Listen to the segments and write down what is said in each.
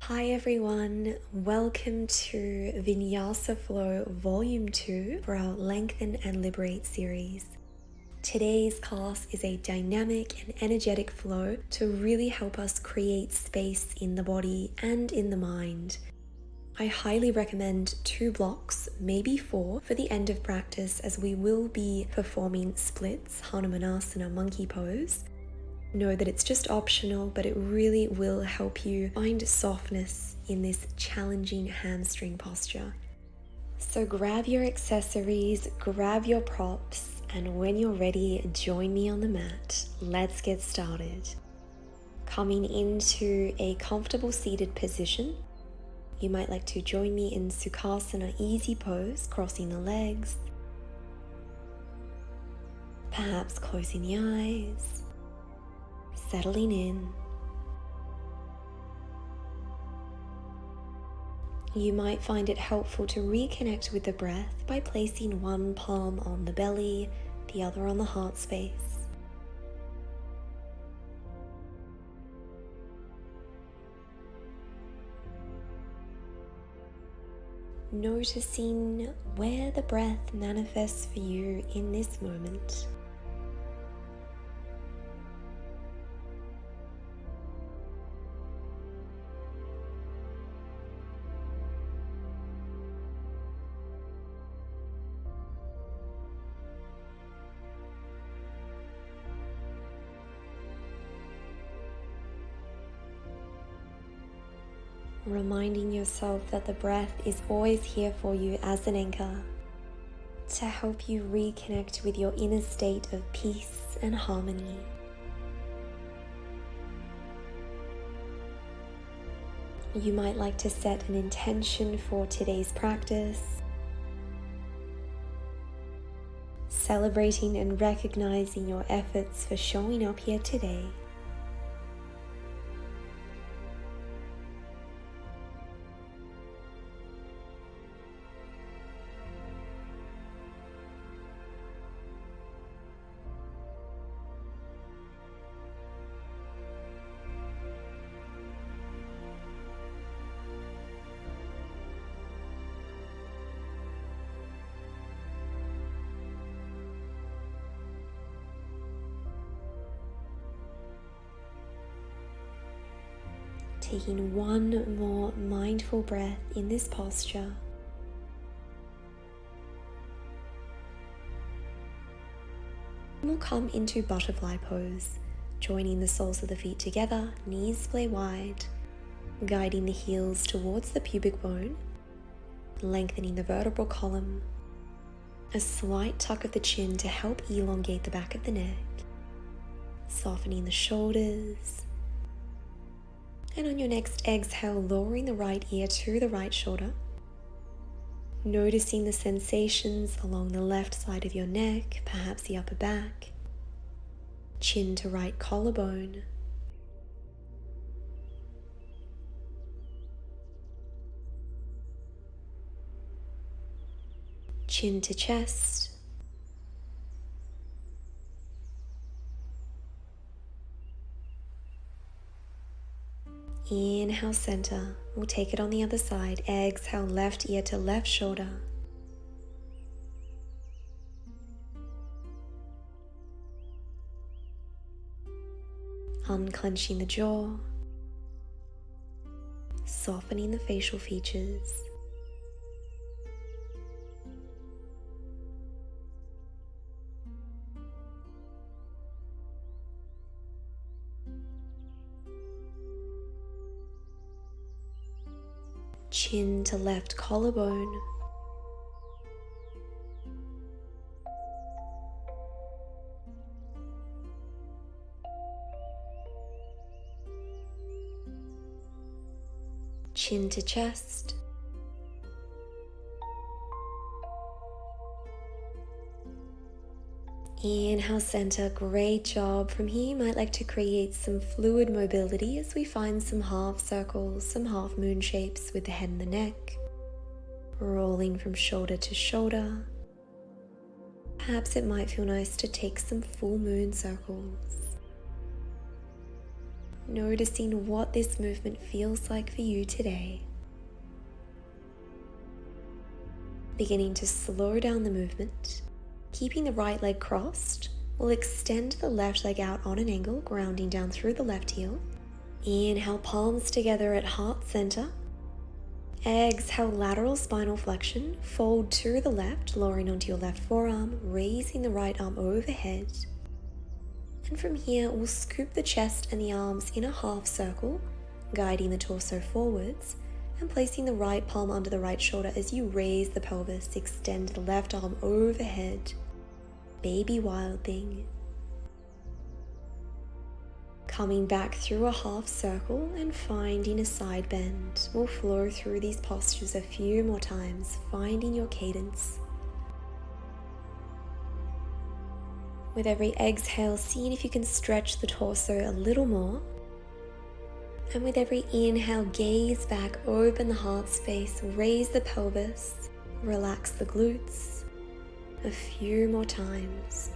Hi everyone, welcome to Vinyasa Flow Volume 2 for our Lengthen and Liberate series. Today's class is a dynamic and energetic flow to really help us create space in the body and in the mind. I highly recommend 2 blocks, maybe 4, for the end of practice, as we will be performing splits, Hanumanasana monkey pose. Know that it's just optional, but it really will help you find softness in this challenging hamstring posture. So grab your accessories, grab your props, and when you're ready, join me on the mat. Let's get started. Coming into a comfortable seated position, you might like to join me in Sukhasana easy pose, crossing the legs, perhaps closing the eyes, settling in. You might find it helpful to reconnect with the breath by placing one palm on the belly, the other on the heart space. Noticing where the breath manifests for you in this moment. Reminding yourself that the breath is always here for you as an anchor to help you reconnect with your inner state of peace and harmony. You might like to set an intention for today's practice, celebrating and recognizing your efforts for showing up here today. Taking one more mindful breath in this posture. We'll come into butterfly pose, joining the soles of the feet together, knees splay wide, guiding the heels towards the pubic bone, lengthening the vertebral column, a slight tuck of the chin to help elongate the back of the neck, softening the shoulders. And on your next exhale, lowering the right ear to the right shoulder. Noticing the sensations along the left side of your neck, perhaps the upper back. Chin to right collarbone. Chin to chest. Inhale, center. We'll take it on the other side. Exhale, left ear to left shoulder. Unclenching the jaw. Softening the facial features. Chin to left collarbone. Chin to chest. Inhale, center. Great job. From here, you might like to create some fluid mobility as we find some half circles, some half moon shapes with the head and the neck, rolling from shoulder to shoulder. Perhaps it might feel nice to take some full moon circles. noticing what this movement feels like for you today. Beginning to slow down the movement, keeping the right leg crossed, we'll extend the left leg out on an angle, grounding down through the left heel. Inhale, palms together at heart center. Exhale, lateral spinal flexion, fold to the left, lowering onto your left forearm, raising the right arm overhead. And from here, we'll scoop the chest and the arms in a half circle, guiding the torso forwards, and placing the right palm under the right shoulder as you raise the pelvis, extend the left arm overhead. Baby wild thing. Coming back through a half circle and finding a side bend. We'll flow through these postures a few more times, finding your cadence. With every exhale, seeing if you can stretch the torso a little more. And with every inhale, gaze back, open the heart space, raise the pelvis, relax the glutes. A few more times.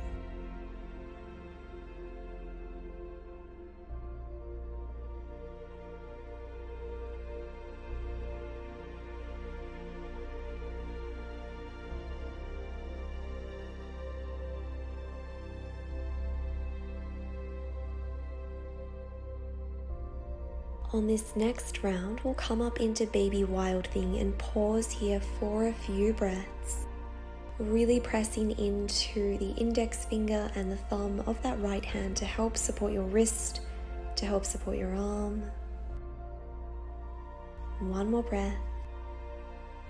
On this next round, we'll come up into baby wild thing and pause here for a few breaths. Really pressing into the index finger and the thumb of that right hand to help support your wrist, to help support your arm. One more breath.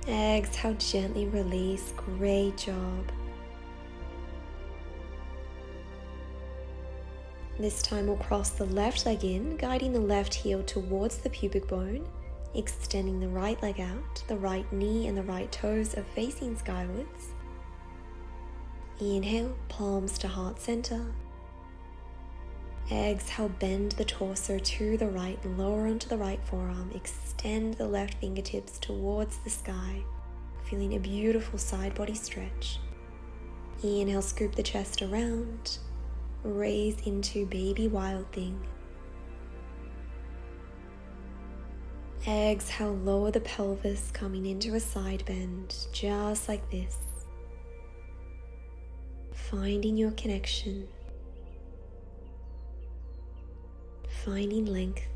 Exhale, gently release. Great job. This time we'll cross the left leg in, guiding the left heel towards the pubic bone, extending the right leg out. The right knee and the right toes are facing skywards. Inhale, palms to heart center. Exhale, bend the torso to the right, lower onto the right forearm. Extend the left fingertips towards the sky, feeling a beautiful side body stretch. Inhale, scoop the chest around. Raise into baby wild thing. Exhale, lower the pelvis, coming into a side bend, just like this. Finding your connection. Finding length.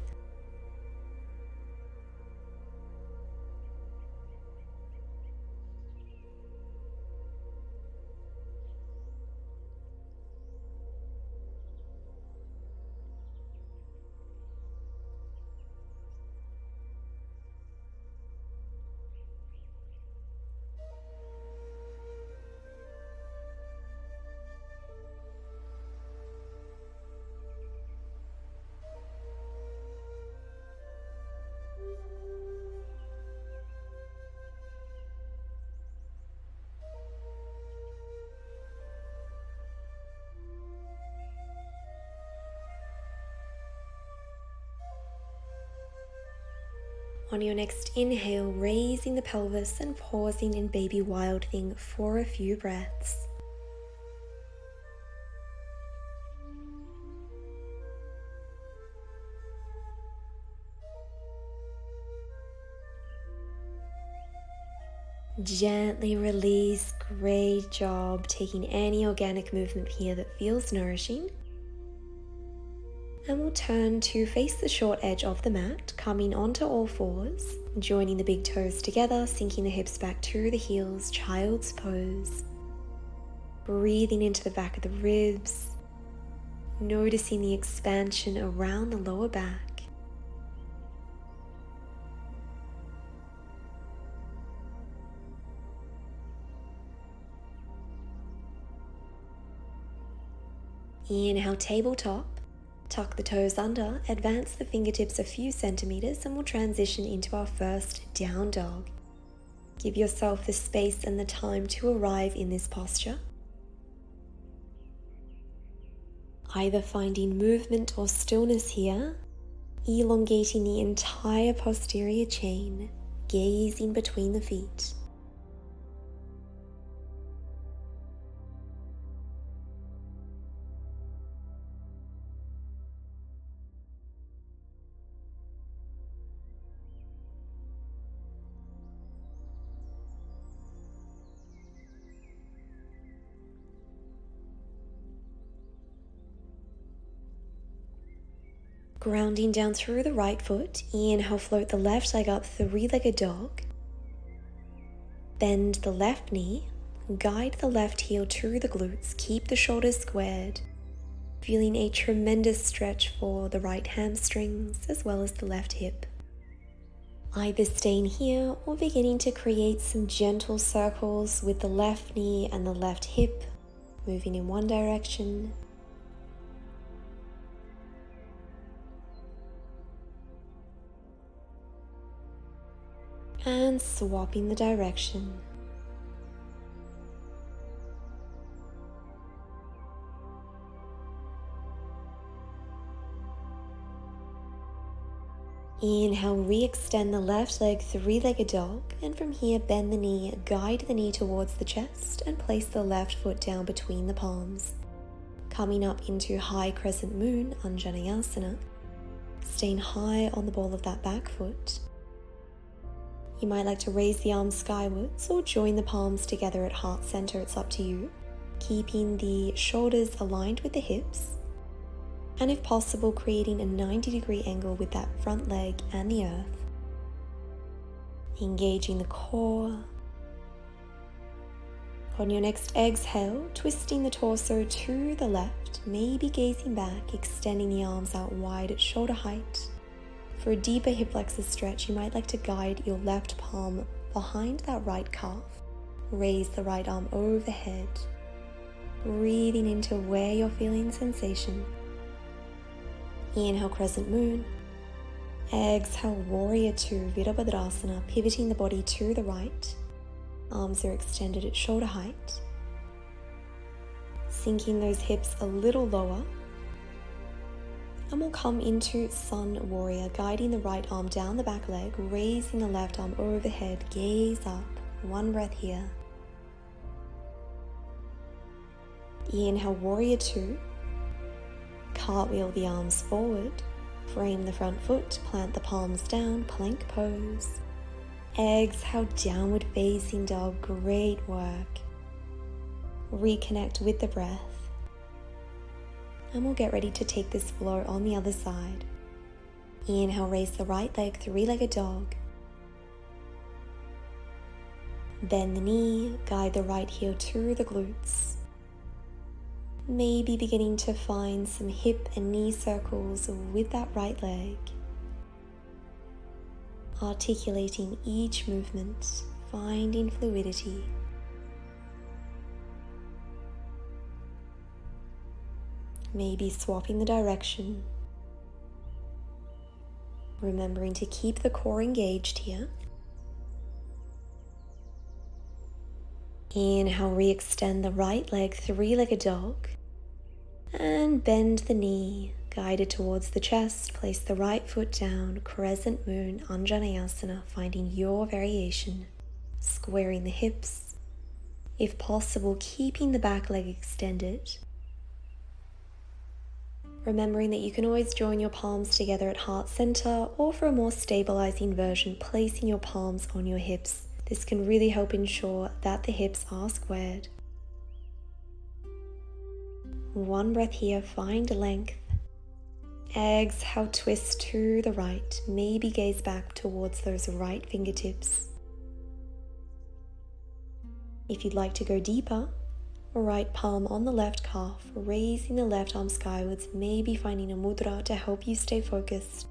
On your next inhale, raising the pelvis and pausing in baby wild thing for a few breaths. Gently release. Great job. Taking any organic movement here that feels nourishing. And we'll turn to face the short edge of the mat, coming onto all fours, joining the big toes together, sinking the hips back to the heels, child's pose. Breathing into the back of the ribs, noticing the expansion around the lower back. Inhale, tabletop. Tuck the toes under, advance the fingertips a few centimeters, and we'll transition into our first down dog. Give yourself the space and the time to arrive in this posture. Either finding movement or stillness here, elongating the entire posterior chain, gazing between the feet. Grounding down through the right foot. Inhale, float the left leg up, three-legged dog. Bend the left knee. Guide the left heel to the glutes. Keep the shoulders squared. Feeling a tremendous stretch for the right hamstrings as well as the left hip. Either staying here or beginning to create some gentle circles with the left knee and the left hip, moving in one direction. And swapping the direction. Inhale, re-extend the left leg, three-legged dog, and from here bend the knee, guide the knee towards the chest and place the left foot down between the palms. Coming up into high crescent moon, Anjaneyasana, staying high on the ball of that back foot. You might like to raise the arms skywards or join the palms together at heart center, it's up to you. Keeping the shoulders aligned with the hips, and if possible, creating a 90-degree angle with that front leg and the earth. Engaging the core. On your next exhale, twisting the torso to the left, maybe gazing back, extending the arms out wide at shoulder height. For a deeper hip flexor stretch, you might like to guide your left palm behind that right calf. Raise the right arm overhead, breathing into where you're feeling sensation. Inhale, crescent moon. Exhale, warrior two, Virabhadrasana, pivoting the body to the right. Arms are extended at shoulder height. Sinking those hips a little lower. And we'll come into sun warrior, guiding the right arm down the back leg, raising the left arm overhead, gaze up. One breath here. Inhale, warrior two. Cartwheel the arms forward, frame the front foot, plant the palms down, plank pose. Exhale, downward facing dog, great work. Reconnect with the breath. And we'll get ready to take this flow on the other side. Inhale, raise the right leg, three-legged dog. Bend the knee, guide the right heel to the glutes. Maybe beginning to find some hip and knee circles with that right leg. Articulating each movement, finding fluidity. Maybe swapping the direction. Remembering to keep the core engaged here. Inhale, re-extend the right leg, three-legged dog. And bend the knee, guide it towards the chest. Place the right foot down, crescent moon, Anjaneyasana, finding your variation. Squaring the hips. If possible, keeping the back leg extended. Remembering that you can always join your palms together at heart center, or for a more stabilizing version, placing your palms on your hips. This can really help ensure that the hips are squared. One breath here, find length. Exhale, twist to the right. Maybe gaze back towards those right fingertips. If you'd like to go deeper, right palm on the left calf, raising the left arm skywards, maybe finding a mudra to help you stay focused.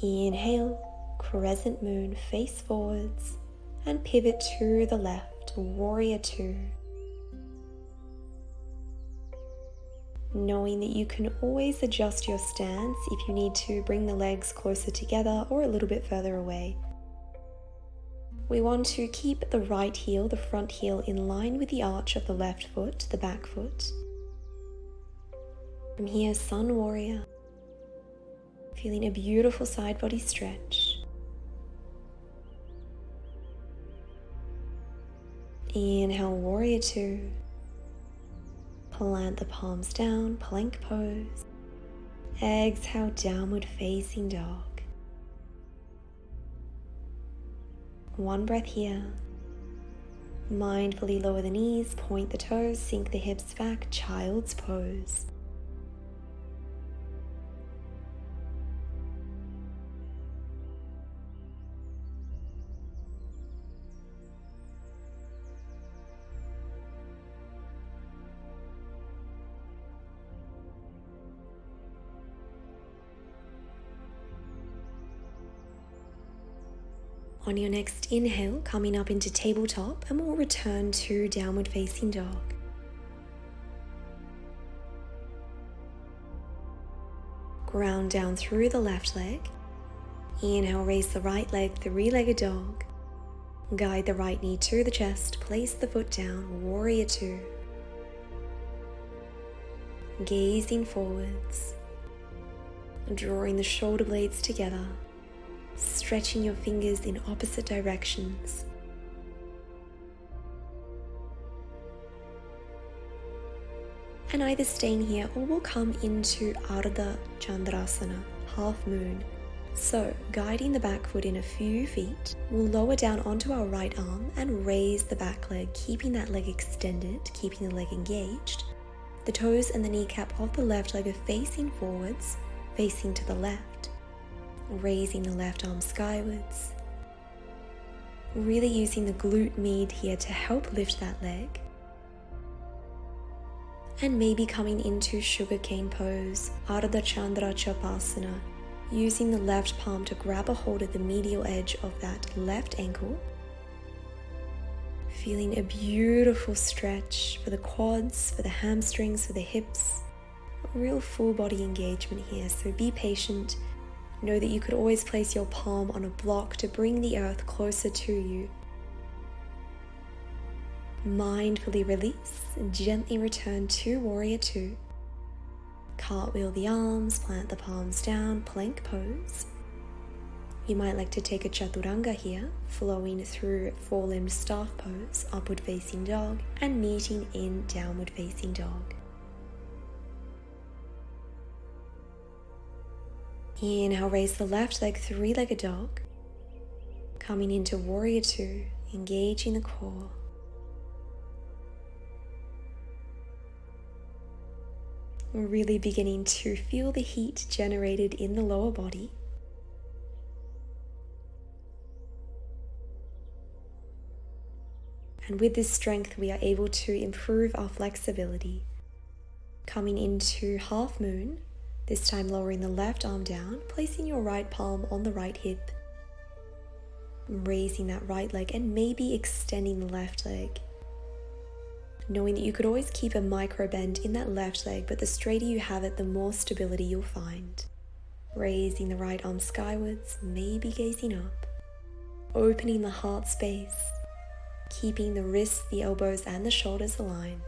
Inhale, crescent moon, face forwards, and pivot to the left. Warrior two. Knowing that you can always adjust your stance if you need to bring the legs closer together or a little bit further away. We want to keep the right heel, the front heel, in line with the arch of the left foot, the back foot. From here, sun warrior. Feeling a beautiful side body stretch. Inhale, warrior two. Plant the palms down, plank pose. Exhale, downward facing dog. One breath here. Mindfully lower the knees, point the toes, sink the hips back, child's pose. On your next inhale, coming up into tabletop, and we'll return to downward facing dog. Ground down through the left leg. Inhale, raise the right leg, three-legged dog. Guide the right knee to the chest, place the foot down, warrior two. Gazing forwards, drawing the shoulder blades together. Stretching your fingers in opposite directions. And either staying here or we'll come into Ardha Chandrasana, half moon. So, guiding the back foot in a few feet, we'll lower down onto our right arm and raise the back leg, keeping that leg extended, keeping the leg engaged. The toes and the kneecap of the left leg are facing forwards, facing to the left. Raising the left arm skywards, really using the glute med here to help lift that leg, and maybe coming into sugarcane pose, Ardha Chandra Chapasana, using the left palm to grab a hold of the medial edge of that left ankle, feeling a beautiful stretch for the quads, for the hamstrings, for the hips, a real full body engagement here, so be patient. Know that you could always place your palm on a block to bring the earth closer to you. Mindfully release and gently return to warrior two. Cartwheel the arms, plant the palms down, plank pose. You might like to take a chaturanga here, flowing through four-limbed staff pose, upward facing dog, and meeting in downward facing dog. Inhale, raise the left leg, three-legged dog. Coming into warrior two, engaging the core. We're really beginning to feel the heat generated in the lower body. And with this strength, we are able to improve our flexibility. Coming into half moon, this time lowering the left arm down, placing your right palm on the right hip, raising that right leg and maybe extending the left leg. Knowing that you could always keep a micro bend in that left leg, but the straighter you have it, the more stability you'll find. Raising the right arm skywards, maybe gazing up, opening the heart space, keeping the wrists, the elbows and the shoulders aligned.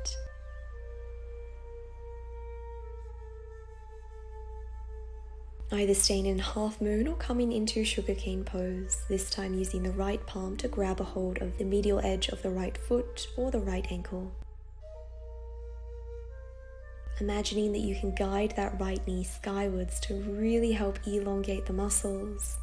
Either staying in half moon or coming into sugarcane pose, this time using the right palm to grab a hold of the medial edge of the right foot or the right ankle. Imagining that you can guide that right knee skywards to really help elongate the muscles.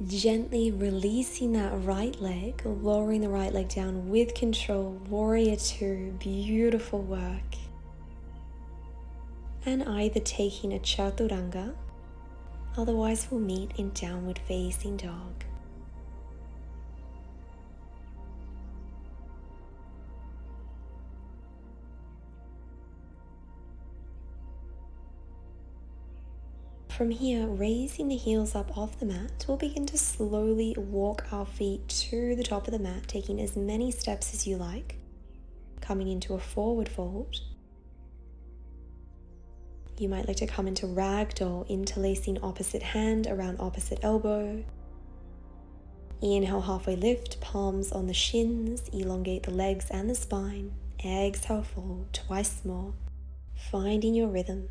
Gently releasing that right leg, lowering the right leg down with control, warrior two, beautiful work. And either taking a chaturanga, otherwise we'll meet in downward facing dog. From here, raising the heels up off the mat, we'll begin to slowly walk our feet to the top of the mat, taking as many steps as you like, coming into a forward fold. You might like to come into ragdoll, interlacing opposite hand around opposite elbow. Inhale, halfway lift, palms on the shins, elongate the legs and the spine. Exhale, fold twice more, finding your rhythm.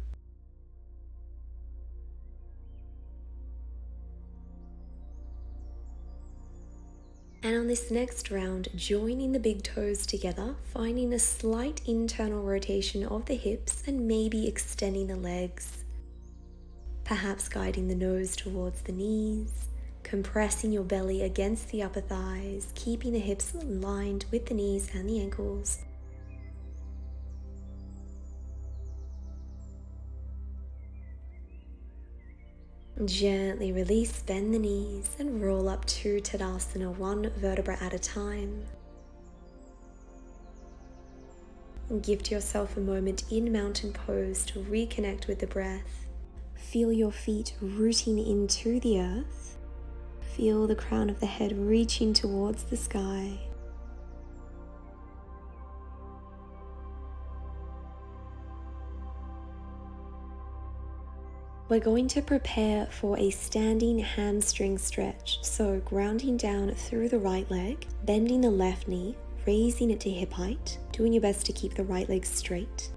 And on this next round, joining the big toes together, finding a slight internal rotation of the hips and maybe extending the legs. Perhaps guiding the nose towards the knees, compressing your belly against the upper thighs, keeping the hips aligned with the knees and the ankles. Gently release, bend the knees and roll up to Tadasana, one vertebra at a time. Give yourself a moment in mountain pose to reconnect with the breath. Feel your feet rooting into the earth. Feel the crown of the head reaching towards the sky. We're going to prepare for a standing hamstring stretch. So grounding down through the right leg, bending the left knee, raising it to hip height, doing your best to keep the right leg straight.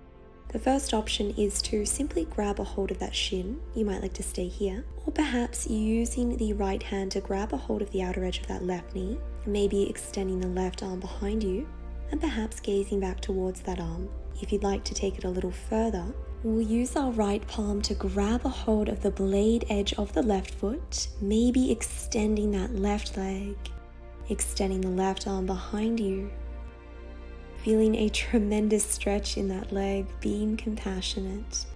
The first option is to simply grab a hold of that shin. You might like to stay here, or perhaps using the right hand to grab a hold of the outer edge of that left knee, maybe extending the left arm behind you, and perhaps gazing back towards that arm. If you'd like to take it a little further, we'll use our right palm to grab a hold of the blade edge of the left foot, maybe extending that left leg, extending the left arm behind you, feeling a tremendous stretch in that leg, being compassionate,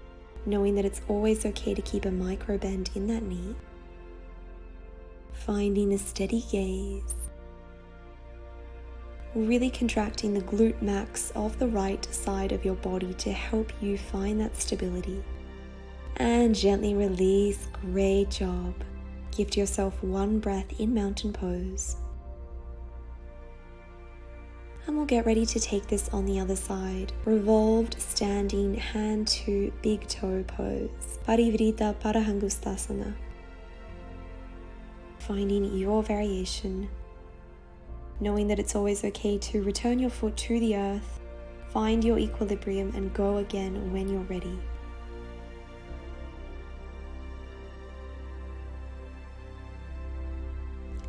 knowing that it's always okay to keep a micro bend in that knee, finding a steady gaze, really contracting the glute max of the right side of your body to help you find that stability. And gently release. Great job. Give yourself one breath in mountain pose. And we'll get ready to take this on the other side. Revolved standing hand to big toe pose. Parivrita Parahangustasana. Finding your variation. Knowing that it's always okay to return your foot to the earth, find your equilibrium and go again when you're ready.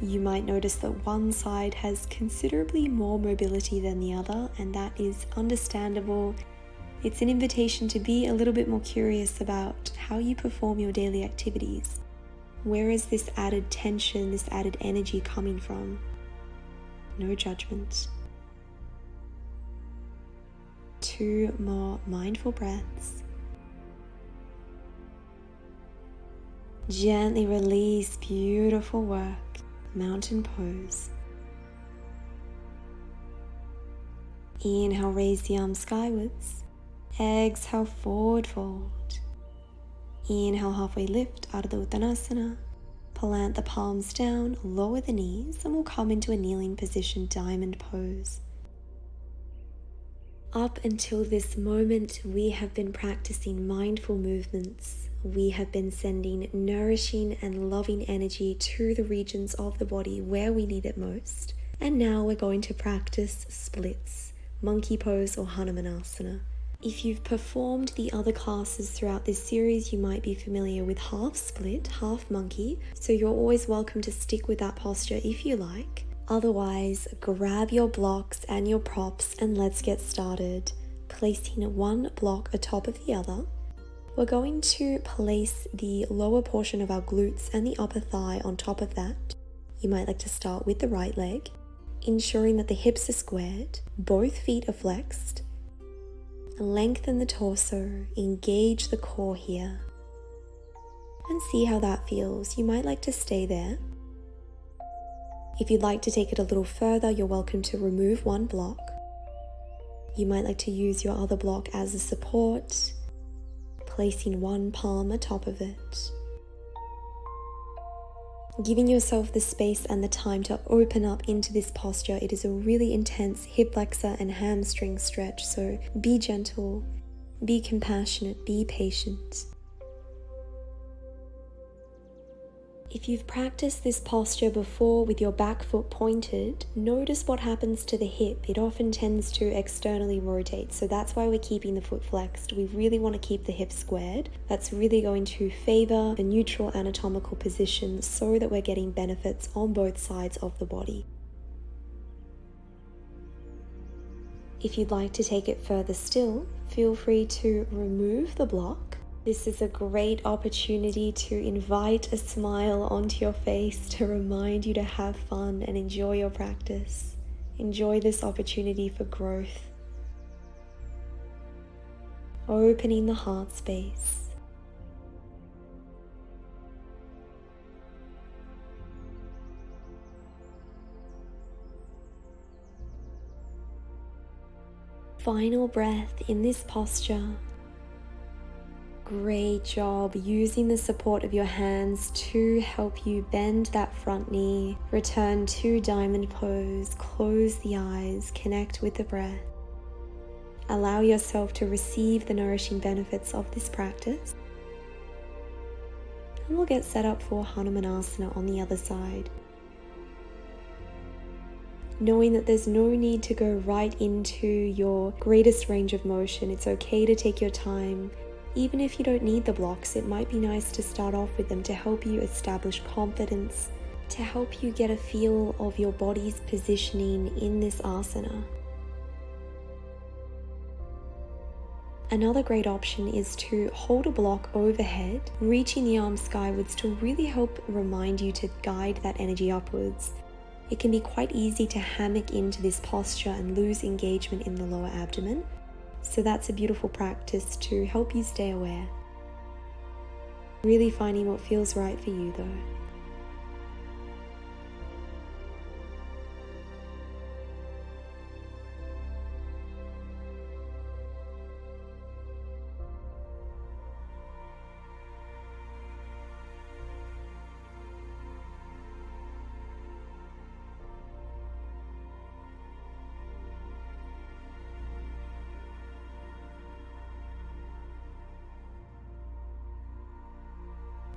You might notice that one side has considerably more mobility than the other, and that is understandable. It's an invitation to be a little bit more curious about how you perform your daily activities. Where is this added tension, this added energy coming from? No judgment. 2 more mindful breaths. Gently release. Beautiful work. Mountain pose. Inhale, raise the arms skywards. Exhale, forward fold. Inhale, halfway lift, Ardha Uttanasana. Plant the palms down, lower the knees, and we'll come into a kneeling position, diamond pose. Up until this moment, we have been practicing mindful movements. We have been sending nourishing and loving energy to the regions of the body where we need it most. And now we're going to practice splits, monkey pose or Hanumanasana. If you've performed the other classes throughout this series, you might be familiar with half split, half monkey, so you're always welcome to stick with that posture if you like. Otherwise, grab your blocks and your props and let's get started. Placing one block atop of the other, we're going to place the lower portion of our glutes and the upper thigh on top of that. You might like to start with the right leg, ensuring that the hips are squared, both feet are flexed. Lengthen the torso, engage the core here, and see how that feels. You might like to stay there. If you'd like to take it a little further, you're welcome to remove one block. You might like to use your other block as a support, placing one palm atop of it. Giving yourself the space and the time to open up into this posture. It is a really intense hip flexor and hamstring stretch, so be gentle, be compassionate, be patient. If you've practiced this posture before with your back foot pointed, notice what happens to the hip. It often tends to externally rotate, so that's why we're keeping the foot flexed. We really want to keep the hips squared. That's really going to favor the neutral anatomical position so that we're getting benefits on both sides of the body. If you'd like to take it further still, feel free to remove the block. This is a great opportunity to invite a smile onto your face to remind you to have fun and enjoy your practice. Enjoy this opportunity for growth. Opening the heart space. Final breath in this posture. Great job using the support of your hands to help you bend that front knee. Return to diamond pose, close the eyes, connect with the breath. Allow yourself to receive the nourishing benefits of this practice. And we'll get set up for Hanumanasana on the other side. Knowing that there's no need to go right into your greatest range of motion. It's okay to take your time. Even if you don't need the blocks, it might be nice to start off with them to help you establish confidence, to help you get a feel of your body's positioning in this asana. Another great option is to hold a block overhead, reaching the arms skywards to really help remind you to guide that energy upwards. It can be quite easy to hammock into this posture and lose engagement in the lower abdomen. So that's a beautiful practice to help you stay aware. Really finding what feels right for you though.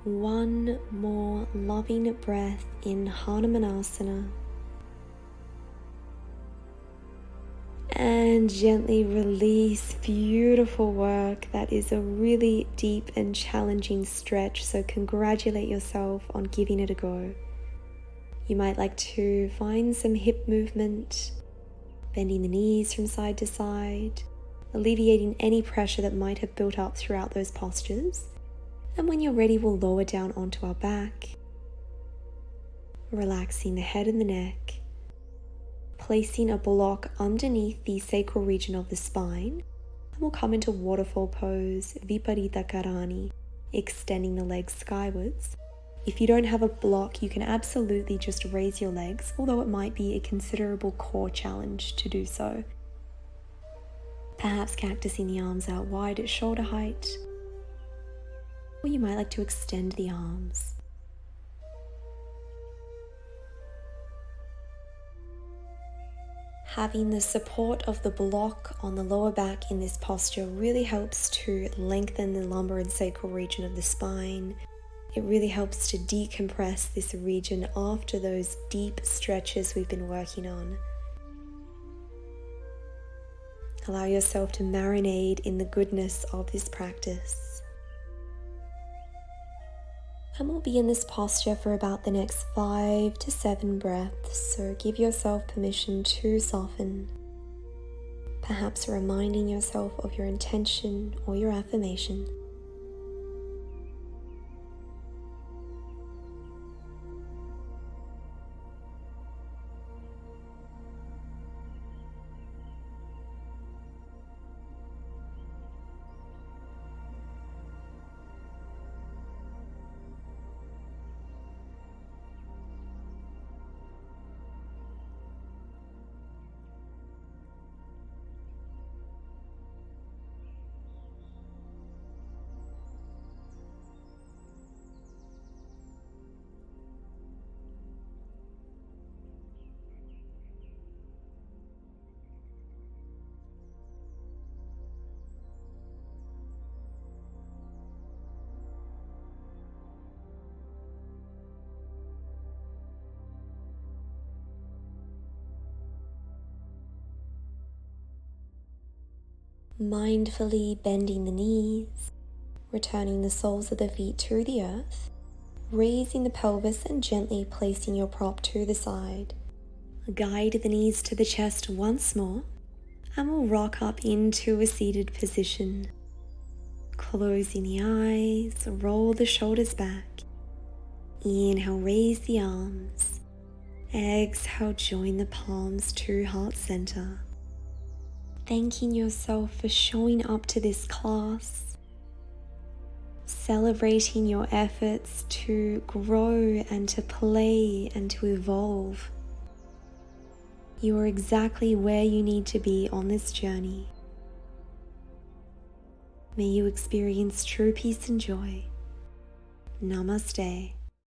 One more loving breath in Hanumanasana. And gently release. Beautiful work. That is a really deep and challenging stretch, so congratulate yourself on giving it a go. You might like to find some hip movement, bending the knees from side to side, alleviating any pressure that might have built up throughout those postures. And when you're ready, we'll lower down onto our back, relaxing the head and the neck, placing a block underneath the sacral region of the spine, and we'll come into waterfall pose, Viparita Karani, extending the legs skywards. If you don't have a block, you can absolutely just raise your legs, although it might be a considerable core challenge to do so. Perhaps cactusing the arms out wide at shoulder height, or you might like to extend the arms. Having the support of the block on the lower back in this posture really helps to lengthen the lumbar and sacral region of the spine. It really helps to decompress this region after those deep stretches we've been working on. Allow yourself to marinate in the goodness of this practice. And we'll be in this posture for about the next 5 to 7 breaths, so give yourself permission to soften. Perhaps reminding yourself of your intention or your affirmation. Mindfully bending the knees, returning the soles of the feet to the earth, raising the pelvis and gently placing your prop to the side. Guide the knees to the chest once more, And we'll rock up into a seated position. Closing the eyes, roll the shoulders back. Inhale, raise the arms. Exhale, join the palms to heart center. Thanking yourself for showing up to this class. Celebrating your efforts to grow and to play and to evolve. You are exactly where you need to be on this journey. May you experience true peace and joy. Namaste.